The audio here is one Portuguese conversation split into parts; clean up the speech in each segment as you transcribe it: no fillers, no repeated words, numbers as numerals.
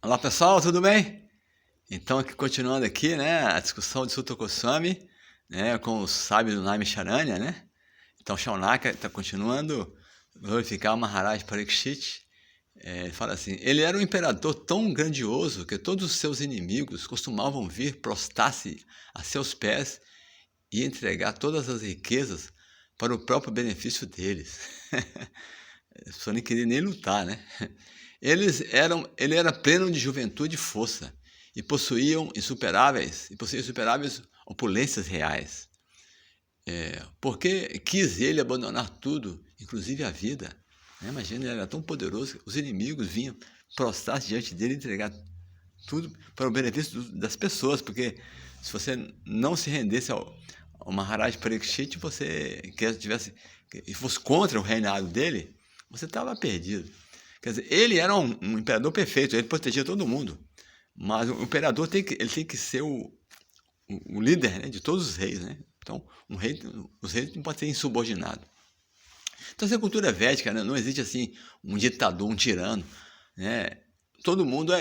Olá pessoal, tudo bem? Então, continuando aqui, né, a discussão de Sutta Goswami, né, com o sábio do Naimisharanya, né? Então, Shaunaka está continuando glorificar o Maharaj Parikshit. Ele fala assim: ele era um imperador tão grandioso que todos os seus inimigos costumavam vir prostrar-se a seus pés e entregar todas as riquezas para o próprio benefício deles. As pessoas nem queriam nem lutar, né? Ele era pleno de juventude e força, e possuíam insuperáveis opulências reais. Porque quis ele abandonar tudo, inclusive a vida. Né? Imagina, ele era tão poderoso que os inimigos vinham prostrar-se diante dele e entregar tudo para o benefício das pessoas, porque se você não se rendesse ao Maharaj Parikshit, e fosse contra o reinado dele, você estava perdido. Quer dizer, ele era um imperador perfeito, ele protegia todo mundo. Mas o imperador tem que ser o líder, né, de todos os reis. Né? Então, os reis não podem ser insubordinados. Então, essa cultura védica, né, não existe assim um ditador, um tirano. Né? Todo mundo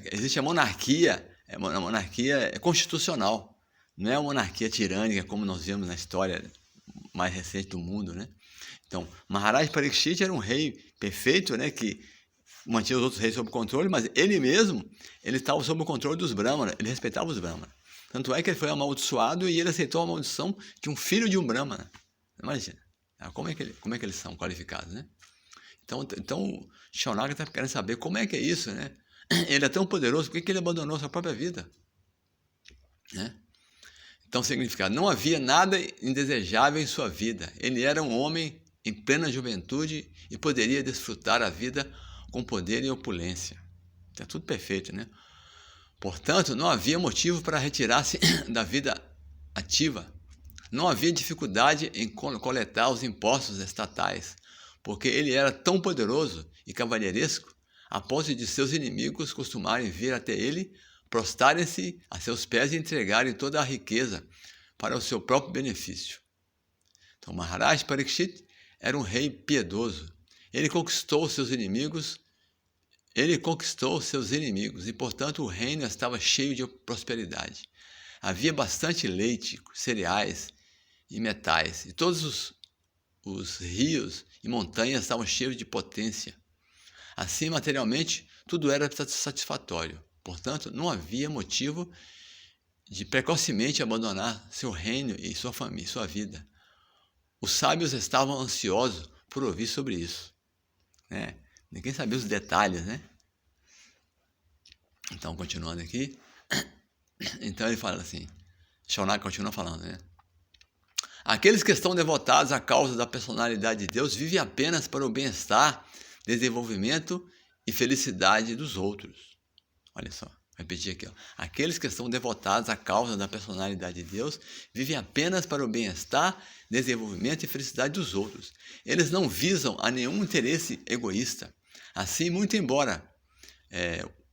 existe a monarquia. A monarquia é constitucional. Não é uma monarquia tirânica como nós vemos na história mais recente do mundo, né? Então, Maharaj Parikshit era um rei perfeito, né, que mantinha os outros reis sob controle, mas ele mesmo, ele estava sob o controle dos Brahmanas, ele respeitava os Brahmanas. Tanto é que ele foi amaldiçoado e ele aceitou a maldição de um filho de um Brahmana. Imagina, como é que eles são qualificados, né? Então Shaunaka está querendo saber como é que é isso, né? Ele é tão poderoso, por que ele abandonou sua própria vida? Né? Então, significado, não havia nada indesejável em sua vida. Ele era um homem em plena juventude e poderia desfrutar a vida com poder e opulência. Está tudo perfeito, né? Portanto, não havia motivo para retirar-se da vida ativa. Não havia dificuldade em coletar os impostos estatais, porque ele era tão poderoso e cavalheiresco, a ponto de seus inimigos costumarem vir até ele, prostrarem-se a seus pés e entregarem toda a riqueza para o seu próprio benefício. Então, Maharaj Parikshit era um rei piedoso. Ele conquistou seus inimigos e, portanto, o reino estava cheio de prosperidade. Havia bastante leite, cereais e metais, e todos os rios e montanhas estavam cheios de potência. Assim, materialmente, tudo era satisfatório. Portanto, não havia motivo de precocemente abandonar seu reino e sua família, sua vida. Os sábios estavam ansiosos por ouvir sobre isso. Né? Ninguém sabia os detalhes, né? Então, continuando aqui. Então, ele fala assim, Shaunaka continua falando, né? Aqueles que estão devotados à causa da personalidade de Deus vivem apenas para o bem-estar, desenvolvimento e felicidade dos outros. Olha só, vou repetir aqui. Ó. Aqueles que estão devotados à causa da personalidade de Deus vivem apenas para o bem-estar, desenvolvimento e felicidade dos outros. Eles não visam a nenhum interesse egoísta. Assim, muito embora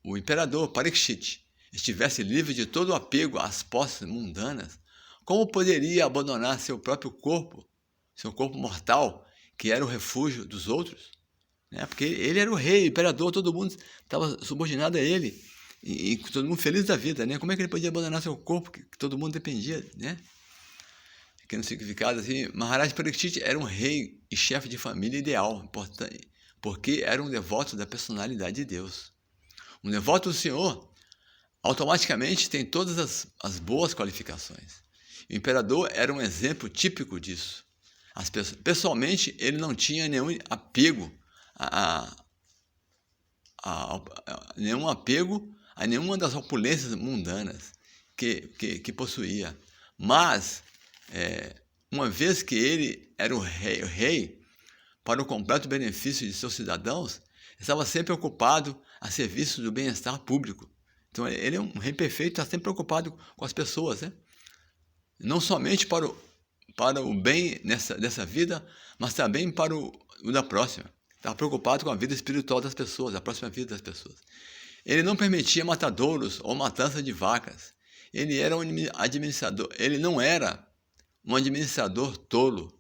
o imperador Parikshit estivesse livre de todo o apego às posses mundanas, como poderia abandonar seu próprio corpo, seu corpo mortal, que era o refúgio dos outros? Né? Porque ele era o rei, o imperador, todo mundo estava subordinado a ele, e todo mundo feliz da vida. Né? Como é que ele podia abandonar seu corpo, que todo mundo dependia? Né? Aqui no significado, assim, Maharaj Parikshit era um rei e chefe de família ideal, porque era um devoto da personalidade de Deus. Um devoto do Senhor automaticamente tem todas as boas qualificações. O imperador era um exemplo típico disso. Pessoalmente, ele não tinha nenhum apego a nenhuma das opulências mundanas que possuía. Mas, uma vez que ele era o rei, para o completo benefício de seus cidadãos, estava sempre ocupado a serviço do bem-estar público. Então, ele é um rei perfeito, está sempre preocupado com as pessoas, né? Não somente para o bem dessa vida, mas também para o da próxima. Estava preocupado com a vida espiritual das pessoas, a próxima vida das pessoas. Ele não permitia matadouros ou matança de vacas. Ele era um administrador. Ele não era um administrador tolo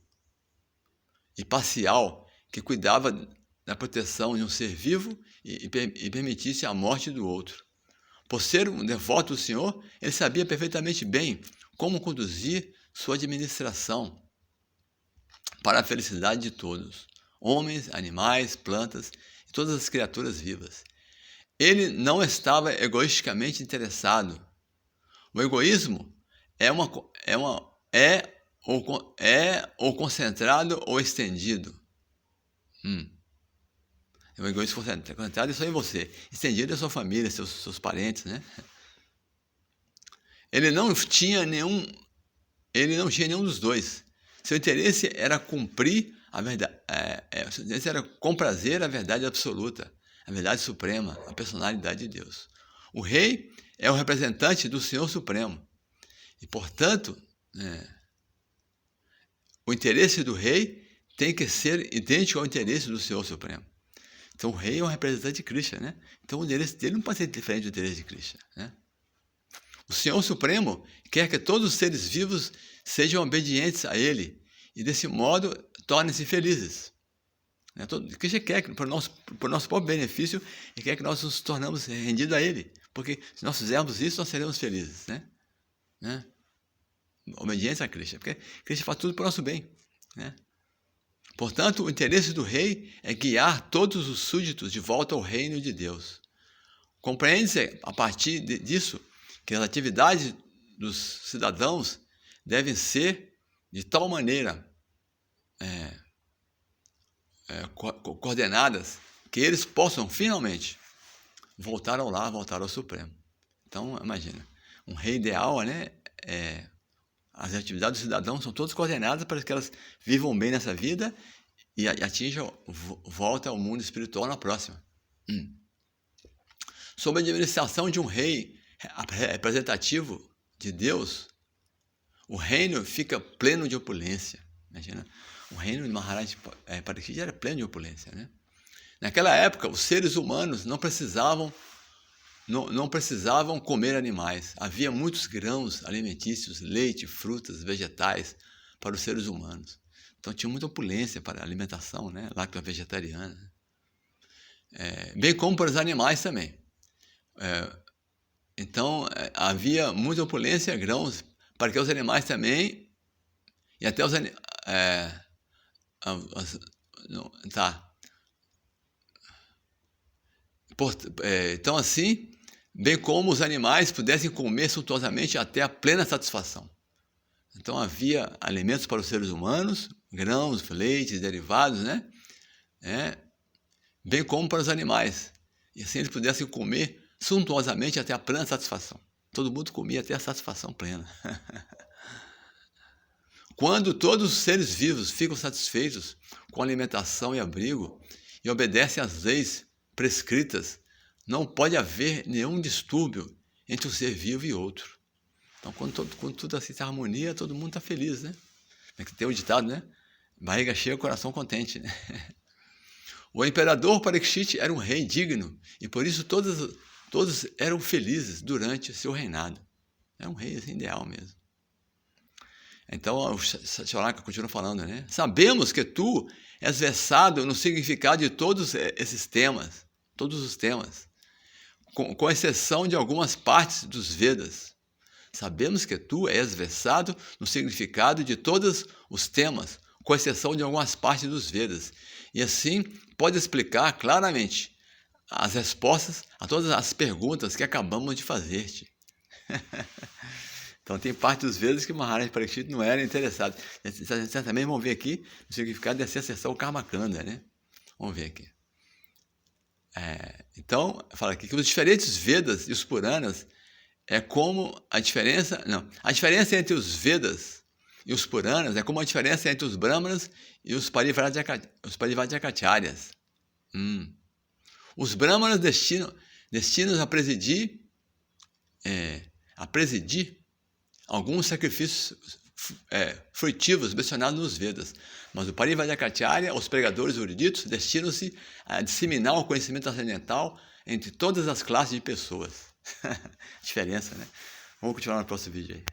e parcial que cuidava da proteção de um ser vivo e permitisse a morte do outro. Por ser um devoto do Senhor, ele sabia perfeitamente bem como conduzir sua administração para a felicidade de todos, homens, animais, plantas e todas as criaturas vivas. Ele não estava egoisticamente interessado. O egoísmo é ou concentrado ou estendido. O egoísmo concentrado é só em você, estendido é sua família, seus parentes, né? Ele não tinha nenhum dos dois. Seu interesse era cumprir a verdade, seu interesse era comprazer a verdade absoluta, a verdade suprema, a personalidade de Deus. O rei é o representante do Senhor Supremo e, portanto, o interesse do rei tem que ser idêntico ao interesse do Senhor Supremo. Então, o rei é um representante de Krishna, né? Então, o interesse dele não pode ser diferente do interesse de Krishna, né? O Senhor Supremo quer que todos os seres vivos sejam obedientes a Ele e, desse modo, tornem-se felizes. Krishna quer que, para o nosso próprio benefício, Ele quer que nós nos tornamos rendidos a Ele, porque se nós fizermos isso, nós seremos felizes, né? Obediência a Krishna, porque Krishna faz tudo para o nosso bem, né? Portanto, o interesse do rei é guiar todos os súditos de volta ao reino de Deus. Compreende-se, a partir disso, que as atividades dos cidadãos devem ser de tal maneira coordenadas que eles possam, finalmente, voltar ao Supremo. Então, imagina, um rei ideal, né? As atividades dos cidadãos são todas coordenadas para que elas vivam bem nessa vida e atinjam volta ao mundo espiritual na próxima. Sob a administração de um rei representativo de Deus, o reino fica pleno de opulência. Imagina, o reino de Maharaj Parikshit era pleno de opulência, né? Naquela época, os seres humanos não precisavam comer animais. Havia muitos grãos alimentícios, leite, frutas, vegetais para os seres humanos. Então tinha muita opulência para a alimentação, né? Lacto-vegetariana. Bem como para os animais também. Então havia muita opulência, grãos, para que os animais também, e até os então assim, bem como os animais pudessem comer suntuosamente até a plena satisfação. Então havia alimentos para os seres humanos, grãos, leites, derivados, né? Bem como para os animais. E assim eles pudessem comer suntuosamente até a plena satisfação. Todo mundo comia até a satisfação plena. Quando todos os seres vivos ficam satisfeitos com alimentação e abrigo e obedecem às leis prescritas, não pode haver nenhum distúrbio entre um ser vivo e outro. Então, quando tudo assim está em harmonia, todo mundo está feliz, né? Tem o ditado, né? Barriga cheia, coração contente, né? O imperador Parikshit era um rei digno e por isso todos eram felizes durante seu reinado. Era um rei assim, ideal mesmo. Então, o Satyalaka continua falando, né? Sabemos que tu és versado no significado de todos esses temas, todos os temas, com exceção de algumas partes dos Vedas. Sabemos que tu és versado no significado de todos os temas, com exceção de algumas partes dos Vedas. E assim, pode explicar claramente as respostas a todas as perguntas que acabamos de fazer-te. Então, tem parte dos Vedas que o Maharaj Parikshit não era interessado. Vocês também vão ver aqui o significado dessa seção Karmakanda, né? Vamos ver aqui. Então, fala aqui que os diferentes Vedas e os Puranas é como a diferença... Não, a diferença entre os Vedas e os Puranas é como a diferença entre os Brahmanas e os Parivadhyakacharyas. Os Brahmanas destinam a presidir alguns sacrifícios frutivos mencionados nos Vedas. Mas o Parivadhyakacharya, os pregadores eruditos, destinam-se a disseminar o conhecimento transcendental entre todas as classes de pessoas. Diferença, né? Vamos continuar no próximo vídeo aí.